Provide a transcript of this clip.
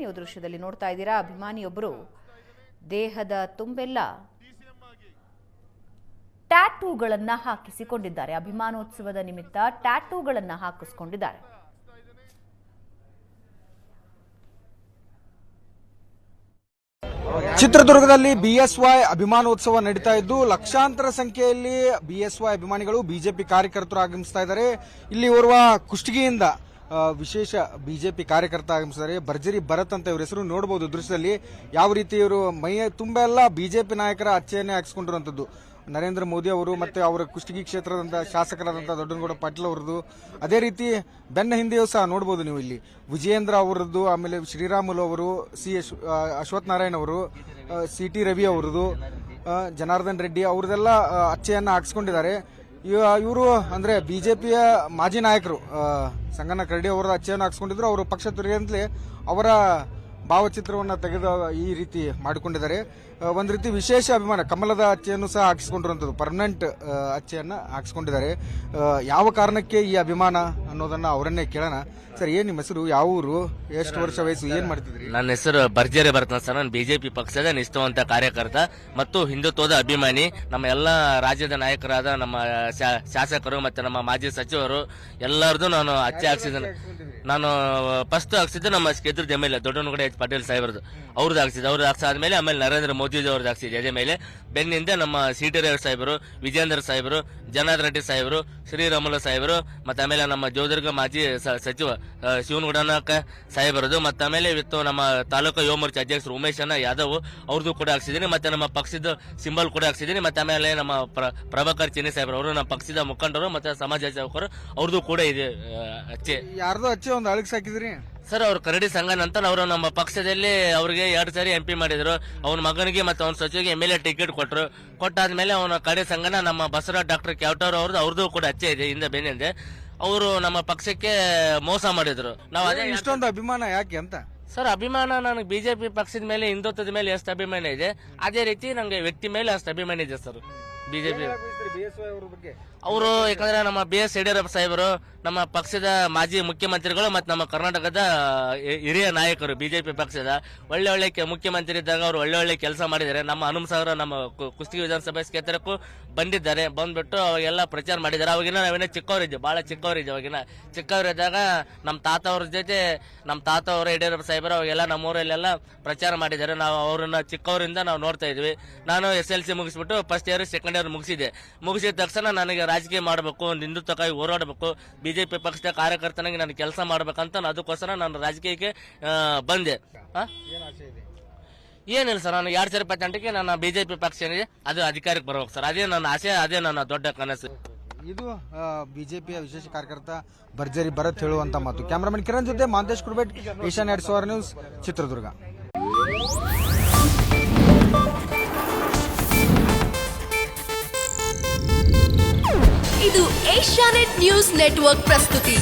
ನೀವು ದೃಶ್ಯದಲ್ಲಿ ನೋಡ್ತಾ ಇದ್ದೀರಾ. ಅಭಿಮಾನಿಯೊಬ್ಬರು ದೇಹದ ತುಂಬೆಲ್ಲ ಟ್ಯಾಟೂಗಳನ್ನು ಹಾಕಿಸಿಕೊಂಡಿದ್ದಾರೆ. ಅಭಿಮಾನೋತ್ಸವದ ನಿಮಿತ್ತ ಟ್ಯಾಟೂಗಳನ್ನು ಹಾಕಿಸಿಕೊಂಡಿದ್ದಾರೆ. ಚಿತ್ರದುರ್ಗದಲ್ಲಿ ಬಿಎಸ್ವೈ ಅಭಿಮಾನೋತ್ಸವ ನಡೀತಾ ಇದ್ದು ಲಕ್ಷಾಂತರ ಸಂಖ್ಯೆಯಲ್ಲಿ ಬಿಎಸ್ವೈ ಅಭಿಮಾನಿಗಳು ಬಿಜೆಪಿ ಕಾರ್ಯಕರ್ತರು ಆಗಮಿಸ್ತಾ ಇದ್ದಾರೆ. ಇಲ್ಲಿ ಓರ್ವ ಕುಷ್ಟಗಿಯಿಂದ ವಿಶೇಷ ಬಿಜೆಪಿ ಕಾರ್ಯಕರ್ತ ಆಗಮಿಸಿದ್ದಾರೆ. ಭರ್ಜರಿ ಭರತ್ ಅಂತ ಇವ್ರ ಹೆಸರು ನೋಡಬಹುದು ದೃಶ್ಯದಲ್ಲಿ. ಯಾವ ರೀತಿ ಇವರು ಮೈ ತುಂಬಾ ಎಲ್ಲ ಬಿಜೆಪಿ ನಾಯಕರ ಅಚ್ಚೆಯನ್ನೇ ಹಾಕಿಸಿಕೊಂಡಿರುವಂತದ್ದು. ನರೇಂದ್ರ ಮೋದಿ ಅವರು ಮತ್ತೆ ಅವರ ಕುಷ್ಟಗಿ ಕ್ಷೇತ್ರದಂತ ಶಾಸಕರಾದಂತಹ ದೊಡ್ಡನಗೌಡ ಪಾಟೀಲ್ ಅವರದ್ದು, ಅದೇ ರೀತಿ ಬೆನ್ನ ಹಿಂದೆಯೂ ಸಹ ನೋಡಬಹುದು ನೀವು ಇಲ್ಲಿ ವಿಜಯೇಂದ್ರ ಅವರದ್ದು, ಆಮೇಲೆ ಶ್ರೀರಾಮುಲು ಅವರು, ಅಶ್ವಥ್ ನಾರಾಯಣ್ ಅವರು, CT ರವಿ ಅವರದ್ದು, ಜನಾರ್ದನ್ ರೆಡ್ಡಿ ಅವರದೆಲ್ಲ ಅಚ್ಚೆಯನ್ನ ಹಾಕಿಸ್ಕೊಂಡಿದ್ದಾರೆ. ಇವರು ಅಂದ್ರೆ ಬಿಜೆಪಿಯ ಮಾಜಿ ನಾಯಕರು ಸಂಗಣ್ಣ ಕರಡಿ ಅವರ ಅಚ್ಚೆಯನ್ನು ಹಾಕಿಸ್ಕೊಂಡಿದ್ರು. ಅವರು ಪಕ್ಷ ತೊರೆಯಂತಲೇ ಅವರ ಭಾವಚಿತ್ರವನ್ನು ತೆಗೆದು ಈ ರೀತಿ ಮಾಡಿಕೊಂಡಿದ್ದಾರೆ. ಒಂದು ರೀತಿ ವಿಶೇಷ ಅಭಿಮಾನ ಕಮಲದ ಅಚ್ಚೆಯನ್ನು ಸಹ ಹಾಕಿಸ್ಕೊಂಡಿರುವಂಥದ್ದು, ಪರ್ಮನೆಂಟ್ ಅಚ್ಚೆಯನ್ನ ಹಾಕಿಸ್ಕೊಂಡಿದ್ದಾರೆ. ಯಾವ ಕಾರಣಕ್ಕೆ ಈ ಅಭಿಮಾನ ಅನ್ನೋದನ್ನ ಅವರನ್ನೇ ಕೇಳೋಣ. ಸರ್, ಏನ್ ನಿಮ್ಮ ಹೆಸರು, ಯಾವ ಊರು, ಎಷ್ಟು ವರ್ಷ ವಯಸ್ಸು, ಏನ್ ಮಾಡ್ತಿದ್ರಿ? ನನ್ನ ಹೆಸರು ಭರ್ಜರಿ ಭರತ್ ಸರ್. ನಾನು ಬಿಜೆಪಿ ಪಕ್ಷದ ನಿಷ್ಠಾವಂತ ಕಾರ್ಯಕರ್ತ ಮತ್ತು ಹಿಂದುತ್ವದ ಅಭಿಮಾನಿ. ನಮ್ಮ ಎಲ್ಲ ರಾಜ್ಯದ ನಾಯಕರಾದ ನಮ್ಮ ಶಾಸಕರು ಮತ್ತೆ ನಮ್ಮ ಮಾಜಿ ಸಚಿವರು ಎಲ್ಲರದು ನಾನು ಅಚ್ಚೆ ಹಾಕ್ಸಿದ್ದೇನೆ. ನಾನು ಫಸ್ಟ್ ಹಾಕ್ಸಿದ್ದೆ ನಮ್ಮ ಕ್ಷೇತ್ರದ MLA ದೊಡ್ಡನಗೌಡ ಪಾಟೀಲ್ ಸಾಹೇಬ್ರದ್ದು, ಅವ್ರದ್ದು ಹಾಕ್ಸಿದ್ದೆ. ಅವ್ರದ್ದು ಹಾಕ್ಸಾದ್ಮೇಲೆ ಆಮೇಲೆ ನರೇಂದ್ರ ಮೋದಿ ಅವ್ರದ್ದು ಹಾಕ್ಸಿದ್ದೆ. ಅದೇ ಮೇಲೆ ಬೆನ್ನಿಂದ ನಮ್ಮ CT ರವಿ ಸಾಹೇಬರು, ವಿಜೇಂದ್ರ ಸಾಹೇಬರು, ಜನಾರ್ದನ್ ರೆಡ್ಡಿ ಸಾಹೇಬರು, ಶ್ರೀರಾಮುಲು ಸಾಹೇಬರು, ಮತ್ತೆ ಆಮೇಲೆ ನಮ್ಮ ಜೋದರ್ಗ ಮಾಜಿ ಸಚಿವ ಶಿವನಗೌಡನಕ ಸಾಹೇಬರದು, ಮತ್ತೆ ಆಮೇಲೆ ಇವತ್ತು ನಮ್ಮ ತಾಲೂಕು ಯುವ ಮೋರ್ಚಾ ಅಧ್ಯಕ್ಷರು ಉಮೇಶ್ ಯಾದವ್ ಅವ್ರದ್ದು ಕೂಡ ಹಾಕ್ಸಿದ್ದೀನಿ. ಮತ್ತೆ ನಮ್ಮ ಪಕ್ಷದ ಸಿಂಬಲ್ ಕೂಡ ಹಾಕ್ಸಿದ್ದೀನಿ. ಮತ್ತೆ ಆಮೇಲೆ ನಮ್ಮ ಪ್ರಭಾಕರ್ ಚಿನ್ನಿ ಸಾಹೇಬರು, ಅವರು ನಮ್ಮ ಪಕ್ಷದ ಮುಖಂಡರು ಮತ್ತೆ ಸಮಾಜ ಸೇವಕರು, ಅವ್ರದ್ದು ಕೂಡ ಇದೆ ಅಚ್ಚೆ. ಯಾರ್ದು ಅಚ್ಚೆ ಒಂದು ಅಳಿಸಿ ಹಾಕಿದ್ರಿ ಸರ್? ಅವ್ರು ಕರಡಿ ಸಂಗನ್ ಅಂತ ಅವರು ನಮ್ಮ ಪಕ್ಷದಲ್ಲಿ ಅವ್ರಿಗೆ 2 ಸಾರಿ MP ಮಾಡಿದ್ರು. ಅವನ ಮಗನಿಗೆ ಮತ್ತೆ ಅವನ ಸಚಿವರಿಗೆ MLA ಟಿಕೆಟ್ ಕೊಟ್ಟರು. ಕೊಟ್ಟಾದ್ಮೇಲೆ ಅವನ ಕರಡಿ ಸಂಗನ ನಮ್ಮ ಬಸವರಾಜ್ ಡಾಕ್ಟರ್ ಕ್ಯಾವಟರ್ ಅವ್ರದ್ದು ಕೂಡ ಅಚ್ಚೆ ಇದೆ ಹಿಂದೆ ಬೆನ್ನಿಂದೆ. ಅವರು ನಮ್ಮ ಪಕ್ಷಕ್ಕೆ ಮೋಸ ಮಾಡಿದ್ರು. ನಾವು ಅದೇ ಇಷ್ಟೊಂದು ಅಭಿಮಾನ ಯಾಕೆ ಅಂತ? ಸರ್, ಅಭಿಮಾನ ನನಗೆ ಬಿಜೆಪಿ ಪಕ್ಷದ ಮೇಲೆ, ಹಿಂದುತ್ವದ ಮೇಲೆ ಎಷ್ಟು ಅಭಿಮಾನ ಇದೆ, ಅದೇ ರೀತಿ ನಂಗೆ ವ್ಯಕ್ತಿ ಮೇಲೆ ಅಷ್ಟು ಅಭಿಮಾನ ಇದೆ ಸರ್. ಬಿಜೆಪಿ ಅವರು ಯಾಕಂದ್ರೆ ನಮ್ಮ BS ಯಡಿಯೂರಪ್ಪ ಸಾಹೇಬರು ನಮ್ಮ ಪಕ್ಷದ ಮಾಜಿ ಮುಖ್ಯಮಂತ್ರಿಗಳು ಮತ್ತು ನಮ್ಮ ಕರ್ನಾಟಕದ ಹಿರಿಯ ನಾಯಕರು. ಬಿಜೆಪಿ ಪಕ್ಷದ ಒಳ್ಳೆ ಮುಖ್ಯಮಂತ್ರಿ ಇದ್ದಾಗ ಅವರು ಒಳ್ಳೆ ಕೆಲಸ ಮಾಡಿದ್ದಾರೆ. ನಮ್ಮ ಹನುಮಸಾಗರ ನಮ್ಮ ಕುಷ್ಟಗಿ ವಿಧಾನಸಭೆ ಕ್ಷೇತ್ರಕ್ಕೂ ಬಂದಿದ್ದಾರೆ. ಬಂದ್ಬಿಟ್ಟು ಅವಾಗೆಲ್ಲ ಪ್ರಚಾರ ಮಾಡಿದ್ದಾರೆ. ಅವಾಗಿನ ನಾವೇನೋ ಚಿಕ್ಕವರಿದ್ದೆ, ಬಹಳ ಚಿಕ್ಕವರಿದ್ದೆ. ಅವಾಗಿನ ಚಿಕ್ಕವರಿದ್ದಾಗ ನಮ್ಮ ತಾತ ಅವ್ರ ಜೊತೆ ನಮ್ಮ ತಾತ ಅವರು ಯಡಿಯೂರಪ್ಪ ಸಾಹೇಬರು ಅವಾಗೆಲ್ಲ ನಮ್ಮೂರಲ್ಲೆಲ್ಲ ಪ್ರಚಾರ ಮಾಡಿದ್ದಾರೆ. ನಾವು ಅವ್ರನ್ನ ಚಿಕ್ಕವರಿಂದ ನಾವು ನೋಡ್ತಾ ಇದ್ವಿ. ನಾನು SLC ಮುಗಿಸ್ಬಿಟ್ಟು ಫಸ್ಟ್ ಇಯರ್ ಸೆಕೆಂಡ್ ಇಯರ್ ಮುಗಿಸಿದ ತಕ್ಷಣ ನನಗೆ ರಾಜಕೀಯ ಮಾಡಬೇಕು, ಒಂದು ಹಿಂದುತ್ವಕ್ಕಾಗಿ ಹೋರಾಡಬೇಕು, ಬಿಜೆಪಿ ಪಕ್ಷದ ಕಾರ್ಯಕರ್ತನಾಗಿ ನಾನು ಕೆಲಸ ಮಾಡ್ಬೇಕಂತ ಅದಕ್ಕೋಸ್ಕರ ನಾನು ರಾಜಕೀಯಕ್ಕೆ ಬಂದೆ. ಏನಿಲ್ಲ ಸರ್, ನಾನು 2028ಕ್ಕೆ ನನ್ನ ಬಿಜೆಪಿ ಪಕ್ಷ ಏನಿದೆ ಅದು ಅಧಿಕಾರಕ್ಕೆ ಬರ್ಬೇಕು ಸರ್. ಅದೇ ನನ್ನ ಆಸೆ, ಅದೇ ನನ್ನ ದೊಡ್ಡ ಕನಸು. ಇದು ಬಿಜೆಪಿಯ ವಿಶೇಷ ಕಾರ್ಯಕರ್ತ ಭರ್ಜರಿ ಭರತ್ ಹೇಳುವಂತ ಮಾತು. ಕ್ಯಾಮರಾಮನ್ ಕಿರಣ್ ಜೊತೆ ಮಾಂತೇಶ್ ಕುರ್ಬೇಟ್, ಏಷ್ಯಾನೆಟ್ 24 ನ್ಯೂಸ್, ಚಿತ್ರದುರ್ಗ. ಇದು ಏಷ್ಯಾನೆಟ್ ನ್ಯೂಸ್ ನೆಟ್ವರ್ಕ್ ಪ್ರಸ್ತುತಿ.